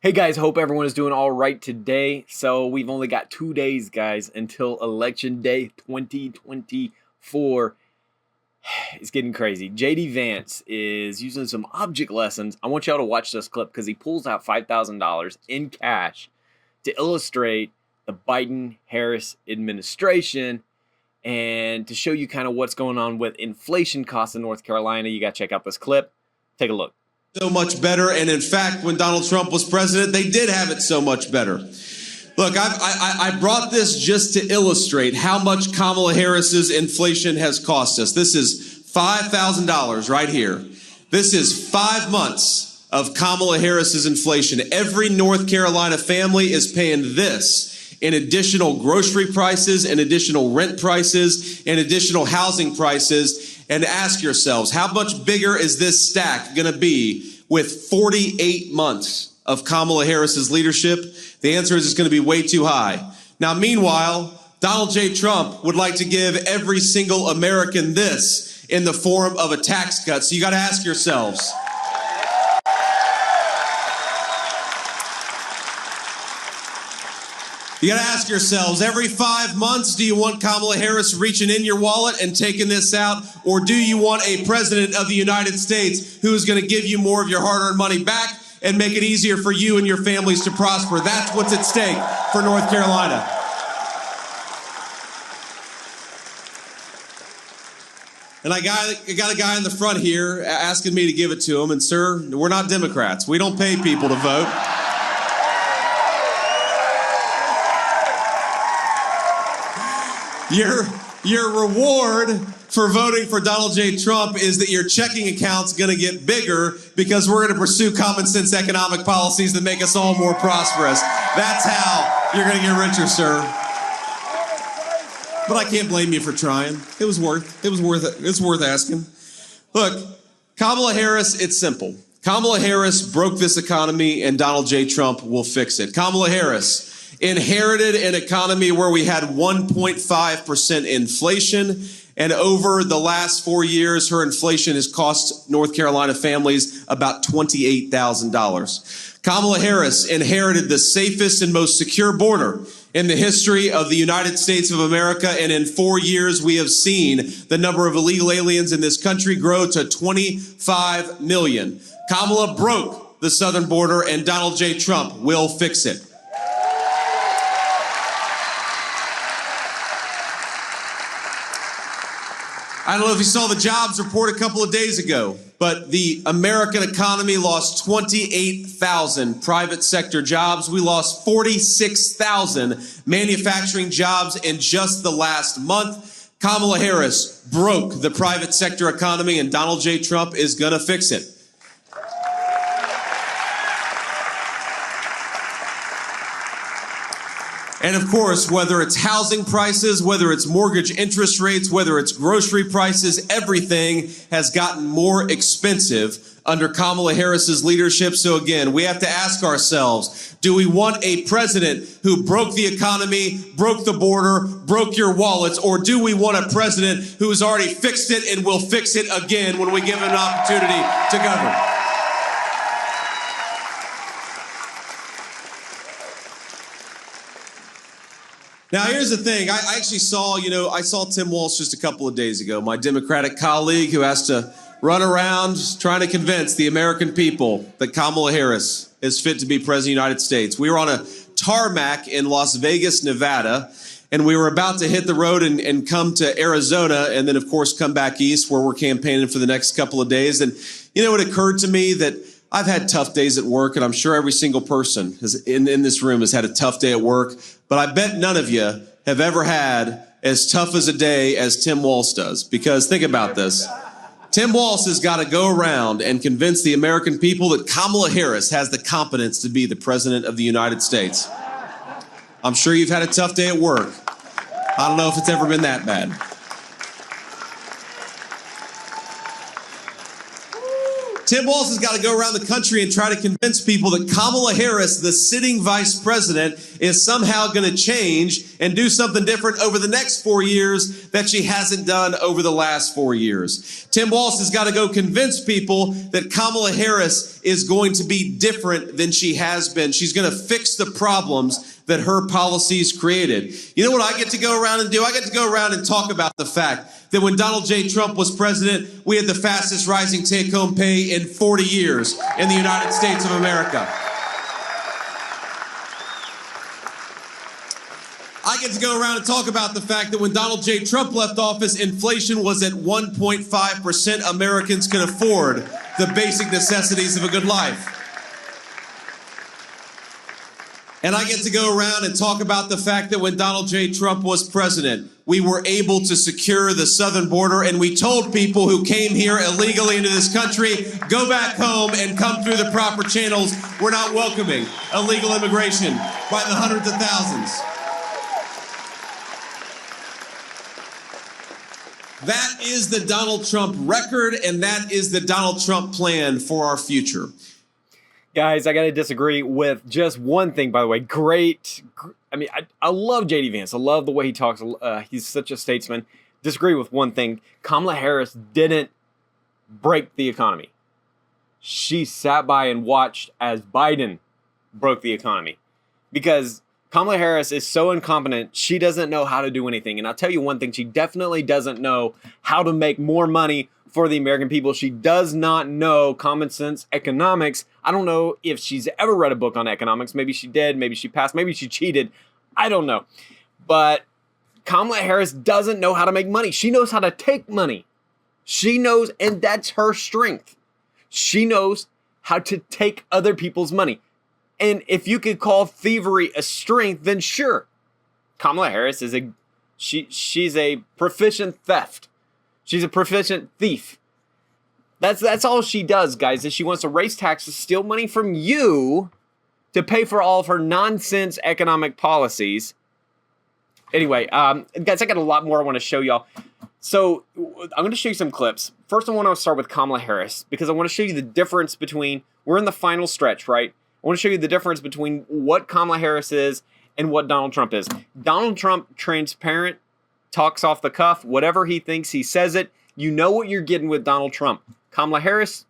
Hey guys, hope everyone is doing all right today. So we've only got 2 days, guys, until Election Day 2024. It's getting crazy. JD Vance is using some object lessons. I want y'all to watch this clip because he pulls out $5,000 in cash to illustrate the Biden-Harris administration and to show you kind of what's going on with inflation costs in North Carolina. You got to check out this clip. Take a look. So much better, and in fact, when Donald Trump was president, they did have it so much better. Look, I brought this just to illustrate how much Kamala Harris's inflation has cost us. This is $5,000 right here. This is 5 months of Kamala Harris's inflation. Every North Carolina family is paying this in additional grocery prices, in additional rent prices, in additional housing prices. And ask yourselves, how much bigger is this stack going to be with 48 months of Kamala Harris's leadership? The answer is it's going to be way too high. Now, meanwhile, Donald J. Trump would like to give every single American this in the form of a tax cut. So you got to ask yourselves. You got to ask yourselves, every 5 months, do you want Kamala Harris reaching in your wallet and taking this out? Or do you want a president of the United States who is going to give you more of your hard-earned money back and make it easier for you and your families to prosper? That's what's at stake for North Carolina. And I got a guy in the front here asking me to give it to him. And sir, we're not Democrats. We don't pay people to vote. Your reward for voting for Donald J. Trump is that your checking account's going to get bigger because we're going to pursue common sense economic policies that make us all more prosperous. That's how you're going to get richer, sir. But I can't blame you for trying. It was worth asking. Look, Kamala Harris, it's simple. Kamala Harris broke this economy and Donald J. Trump will fix it. Kamala Harris inherited an economy where we had 1.5% inflation, and over the last 4 years, her inflation has cost North Carolina families about $28,000. Kamala Harris inherited the safest and most secure border in the history of the United States of America, and in 4 years, we have seen the number of illegal aliens in this country grow to 25 million. Kamala broke the southern border, and Donald J. Trump will fix it. I don't know if you saw the jobs report a couple of days ago, but the American economy lost 28,000 private sector jobs. We lost 46,000 manufacturing jobs in just the last month. Kamala Harris broke the private sector economy, and Donald J. Trump is going to fix it. And of course, whether it's housing prices, whether it's mortgage interest rates, whether it's grocery prices, everything has gotten more expensive under Kamala Harris's leadership. So again, we have to ask ourselves, do we want a president who broke the economy, broke the border, broke your wallets, or do we want a president who has already fixed it and will fix it again when we give him an opportunity to govern? Now, here's the thing. I actually saw, I saw Tim Walz just a couple of days ago, my Democratic colleague who has to run around trying to convince the American people that Kamala Harris is fit to be president of the United States. We were on a tarmac in Las Vegas, Nevada, and we were about to hit the road and come to Arizona and then, of course, come back east where we're campaigning for the next couple of days. And, it occurred to me that I've had tough days at work, and I'm sure every single person in this room has had a tough day at work. But I bet none of you have ever had as tough as a day as Tim Walz does. Because think about this. Tim Walz has got to go around and convince the American people that Kamala Harris has the competence to be the president of the United States. I'm sure you've had a tough day at work. I don't know if it's ever been that bad. Tim Walz has got to go around the country and try to convince people that Kamala Harris, the sitting vice president, is somehow going to change and do something different over the next 4 years that she hasn't done over the last 4 years. Tim Walz has got to go convince people that Kamala Harris is going to be different than she has been. She's going to fix the problems that her policies created. You know what I get to go around and do? I get to go around and talk about the fact that when Donald J. Trump was president, we had the fastest rising take-home pay in 40 years in the United States of America. I get to go around and talk about the fact that when Donald J. Trump left office, inflation was at 1.5%. Americans can afford the basic necessities of a good life. And I get to go around and talk about the fact that when Donald J. Trump was president, we were able to secure the southern border, and we told people who came here illegally into this country, go back home and come through the proper channels. We're not welcoming illegal immigration by the hundreds of thousands. That is the Donald Trump record, and that is the Donald Trump plan for our future. Guys, I got to disagree with just one thing, by the way. I love J.D. Vance. I love the way he talks. He's such a statesman. Disagree with one thing. Kamala Harris didn't break the economy. She sat by and watched as Biden broke the economy. Because Kamala Harris is so incompetent, she doesn't know how to do anything. And I'll tell you one thing, she definitely doesn't know how to make more money for the American people. She does not know common sense economics. I don't know if she's ever read a book on economics. Maybe she did, maybe she passed, maybe she cheated. I don't know. But Kamala Harris doesn't know how to make money. She knows how to take money. She knows, and that's her strength. She knows how to take other people's money. And if you could call thievery a strength, then sure. Kamala Harris is she's a proficient theft. She's a proficient thief. That's all she does, guys, is she wants to raise taxes, steal money from you to pay for all of her nonsense economic policies. Anyway, guys, I got a lot more I want to show y'all. So I'm going to show you some clips. First, I want to start with Kamala Harris because I want to show you the difference between, we're in the final stretch, right? I want to show you the difference between what Kamala Harris is and what Donald Trump is. Donald Trump, transparent, talks off the cuff, whatever he thinks, he says it. You know what you're getting with Donald Trump. Kamala Harris,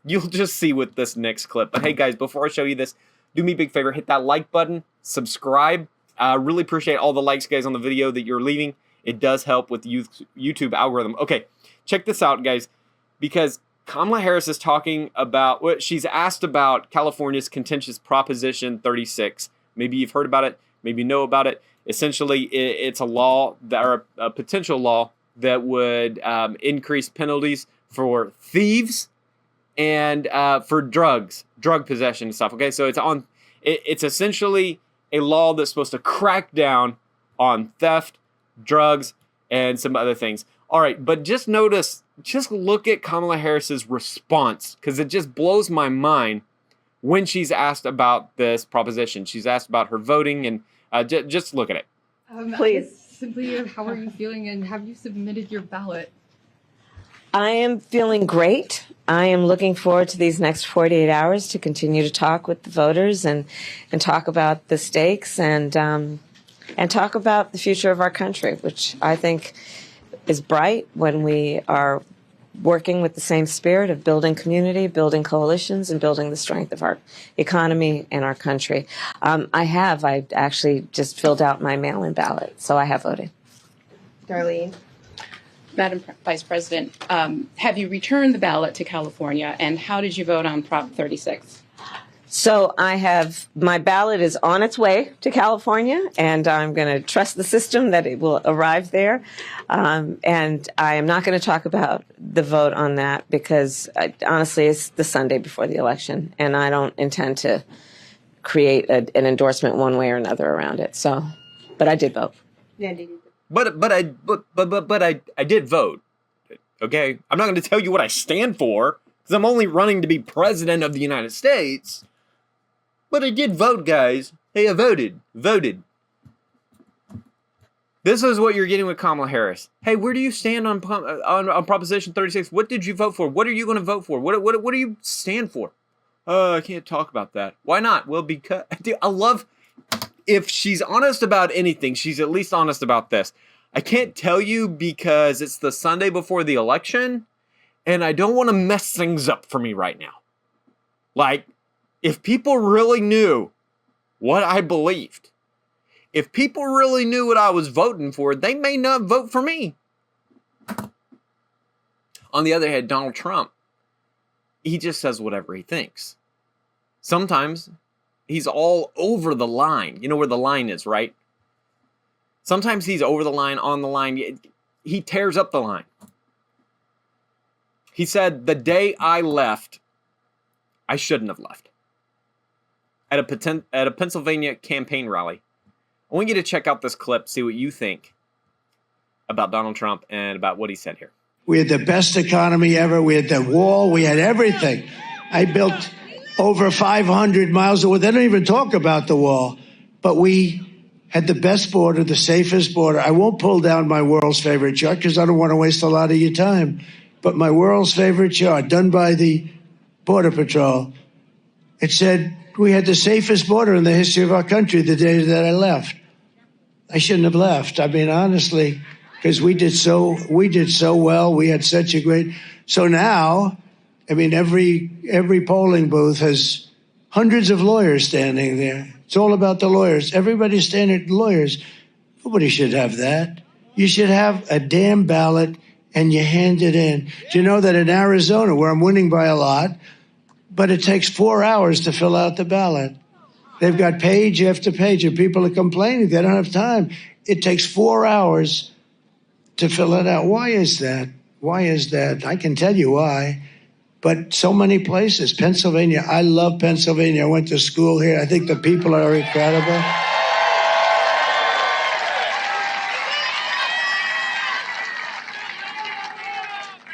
you'll just see with this next clip. But hey guys, before I show you this, do me a big favor, hit that like button, subscribe. I really appreciate all the likes, guys, on the video that you're leaving. It does help with the YouTube algorithm. Okay, check this out, guys, because Kamala Harris is talking about, what she's asked about California's contentious Proposition 36. Maybe you've heard about it, maybe you know about it. Essentially, it's a law, or a potential law, that would increase penalties for thieves and for drug possession and stuff. Okay, so it's essentially a law that's supposed to crack down on theft, drugs, and some other things. All right, but just look at Kamala Harris's response, because it just blows my mind when she's asked about this proposition. She's asked about her voting, and just look at it. Please. Simply, how are you feeling, and have you submitted your ballot? I am feeling great. I am looking forward to these next 48 hours to continue to talk with the voters and talk about the stakes and talk about the future of our country, which I think is bright when we are working with the same spirit of building community, building coalitions, and building the strength of our economy and our country. I actually just filled out my mail-in ballot, so I have voted. Darlene? Madam Vice President, have you returned the ballot to California, and how did you vote on Prop 36? So my ballot is on its way to California, and I'm going to trust the system that it will arrive there. And I am not going to talk about the vote on that because, honestly, it's the Sunday before the election, and I don't intend to create an endorsement one way or another around it. So, but I did vote. But I did vote. Okay, I'm not going to tell you what I stand for because I'm only running to be president of the United States. But I did vote, guys. Hey, I voted. This is what you're getting with Kamala Harris. Hey, where do you stand on Proposition 36? What did you vote for? What are you going to vote for? What do you stand for? I can't talk about that. Why not? Well, because dude, I love if she's honest about anything, she's at least honest about this. I can't tell you because it's the Sunday before the election, and I don't want to mess things up for me right now. Like, if people really knew what I believed, if people really knew what I was voting for, they may not vote for me. On the other hand, Donald Trump, he just says whatever he thinks. Sometimes he's all over the line. You know where the line is, right? Sometimes he's over the line, on the line. He tears up the line. He said, the day I left, I shouldn't have left. At a Pennsylvania campaign rally. I want you to check out this clip, see what you think about Donald Trump and about what he said here. We had the best economy ever. We had the wall. We had everything. I built over 500 miles of wall. They don't even talk about the wall. But we had the best border, the safest border. I won't pull down my world's favorite chart because I don't want to waste a lot of your time. But my world's favorite chart, done by the Border Patrol, it said we had the safest border in the history of our country the day that I left. I shouldn't have left. I mean, honestly, because we did so well. We had such a great. So now, I mean, every polling booth has hundreds of lawyers standing there. It's all about the lawyers. Everybody's standing lawyers. Nobody should have that. You should have a damn ballot and you hand it in. Do you know that in Arizona, where I'm winning by a lot, but it takes 4 hours to fill out the ballot. They've got page after page, and people are complaining they don't have time. It takes 4 hours to fill it out. Why is that? Why is that? I can tell you why. But so many places. Pennsylvania, I love Pennsylvania. I went to school here. I think the people are incredible.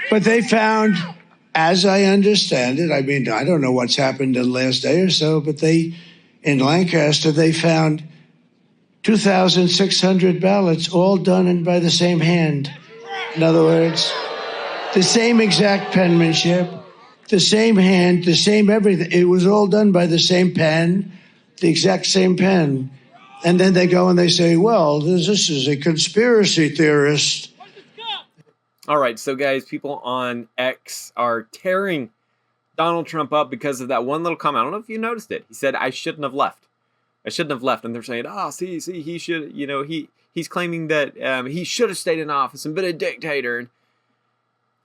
But they found, as I understand it, I mean, I don't know what's happened in the last day or so, but in Lancaster, they found 2,600 ballots, all done by the same hand. In other words, the same exact penmanship, the same hand, the same everything. It was all done by the same pen, the exact same pen. And then they go and they say, well, this is a conspiracy theorist. All right, so guys, people on X are tearing Donald Trump up because of that one little comment. I don't know if you noticed it. He said, I shouldn't have left. I shouldn't have left. And they're saying, see, he should, he's claiming that he should have stayed in office and been a dictator. And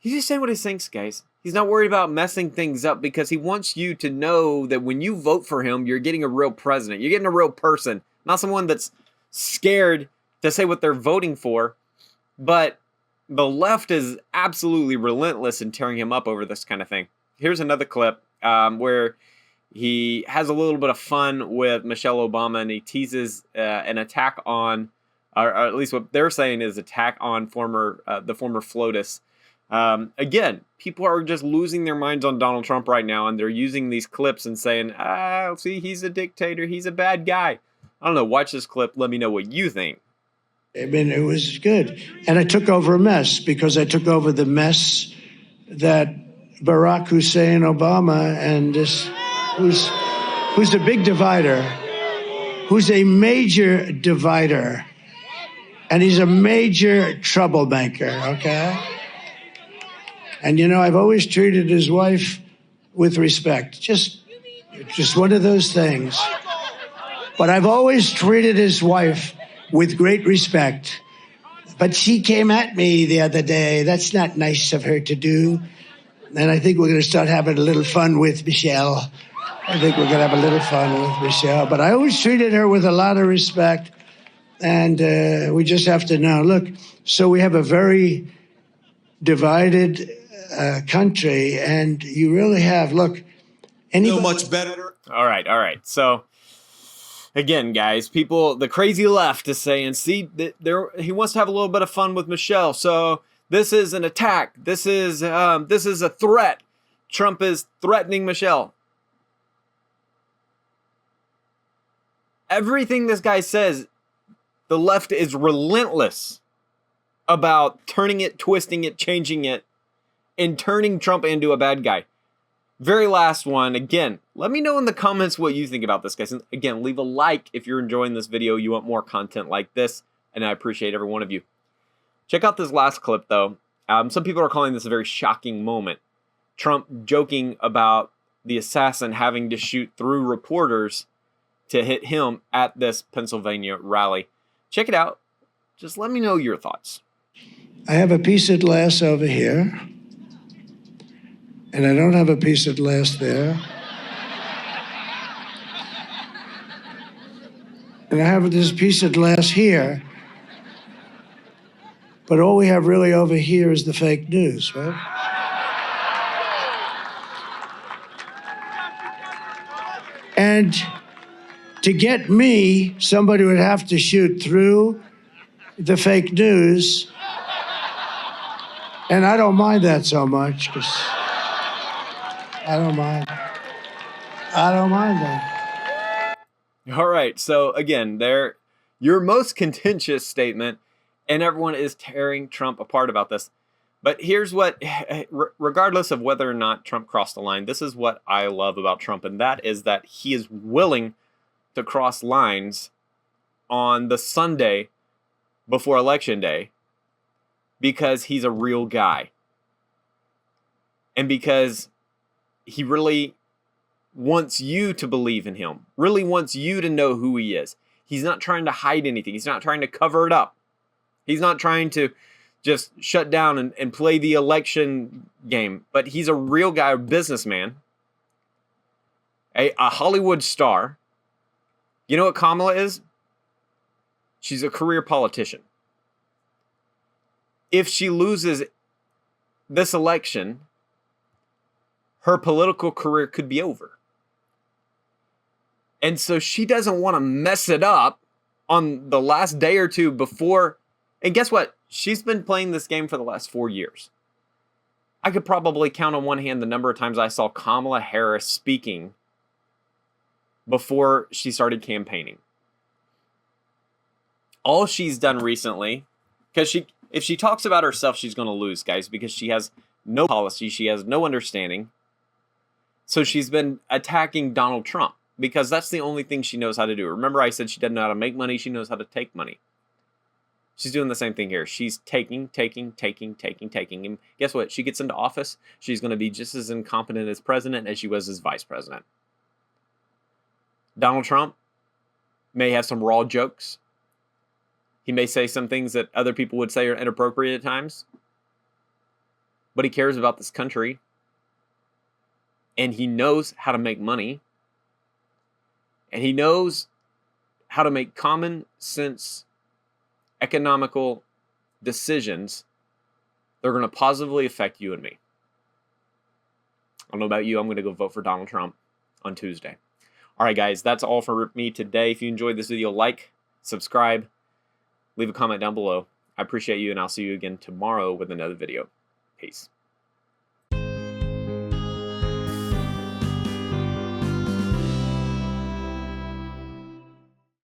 he's just saying what he thinks, guys. He's not worried about messing things up because he wants you to know that when you vote for him, you're getting a real president. You're getting a real person, not someone that's scared to say what they're voting for. But the left is absolutely relentless in tearing him up over this kind of thing. Here's another clip where he has a little bit of fun with Michelle Obama, and he teases an attack on, or at least what they're saying is attack on the former FLOTUS. Again, people are just losing their minds on Donald Trump right now, and they're using these clips and saying, see, he's a dictator, he's a bad guy. I don't know, watch this clip, let me know what you think. I mean, it was good. And I took over a mess because I took over the mess that Barack Hussein Obama and this, who's a big divider, who's a major divider, and he's a major troublemaker, okay? And, I've always treated his wife with respect. Just one of those things. But I've always treated his wife with great respect. But she came at me the other day. That's not nice of her to do. And I think we're going to start having a little fun with Michelle. I think we're going to have a little fun with Michelle. But I always treated her with a lot of respect. And we just have to know. Look, so we have a very divided country. And you really have, look, anybody... So much better. All right. So... Again, guys, the crazy left is saying, see, he wants to have a little bit of fun with Michelle. So this is an attack. This is a threat. Trump is threatening Michelle. Everything this guy says The left is relentless about turning it, twisting it, changing it, and turning Trump into a bad guy. Very last one. Again, let me know in the comments what you think about this, guys. And again, leave a like if you're enjoying this video. You want more content like this, and I appreciate every one of you. Check out this last clip, though. Some people are calling this a very shocking moment. Trump joking about the assassin having to shoot through reporters to hit him at this Pennsylvania rally. Check it out. Just let me know your thoughts. I have a piece of glass over here, and I don't have a piece of glass there. And I have this piece of glass here, but all we have really over here is the fake news, right? And to get me, somebody would have to shoot through the fake news. And I don't mind that so much, because I don't mind. I don't mind that. All right, so again, there, your most contentious statement, and everyone is tearing Trump apart about this. But here's what, regardless of whether or not Trump crossed the line, this is what I love about Trump, and that is that he is willing to cross lines on the Sunday before Election Day because he's a real guy. And because he really wants you to believe in him, really wants you to know who he is. He's not trying to hide anything. He's not trying to cover it up. He's not trying to just shut down and play the election game. But he's a real guy, a businessman, a Hollywood star. You know what Kamala is? She's a career politician. If she loses this election, her political career could be over. And so she doesn't want to mess it up on the last day or two before. And guess what? She's been playing this game for the last 4 years. I could probably count on one hand the number of times I saw Kamala Harris speaking before she started campaigning. All she's done recently, because if she talks about herself, she's going to lose, guys, because she has no policy, she has no understanding. So she's been attacking Donald Trump because that's the only thing she knows how to do. Remember I said she doesn't know how to make money, she knows how to take money. She's doing the same thing here. She's taking. And guess what? She gets into office, she's going to be just as incompetent as president as she was as vice president. Donald Trump may have some raw jokes. He may say some things that other people would say are inappropriate at times. But he cares about this country. And he knows how to make money. And he knows how to make common sense economical decisions that are going to positively affect you and me. I don't know about you. I'm going to go vote for Donald Trump on Tuesday. All right, guys, that's all for me today. If you enjoyed this video, like, subscribe, leave a comment down below. I appreciate you, and I'll see you again tomorrow with another video. Peace.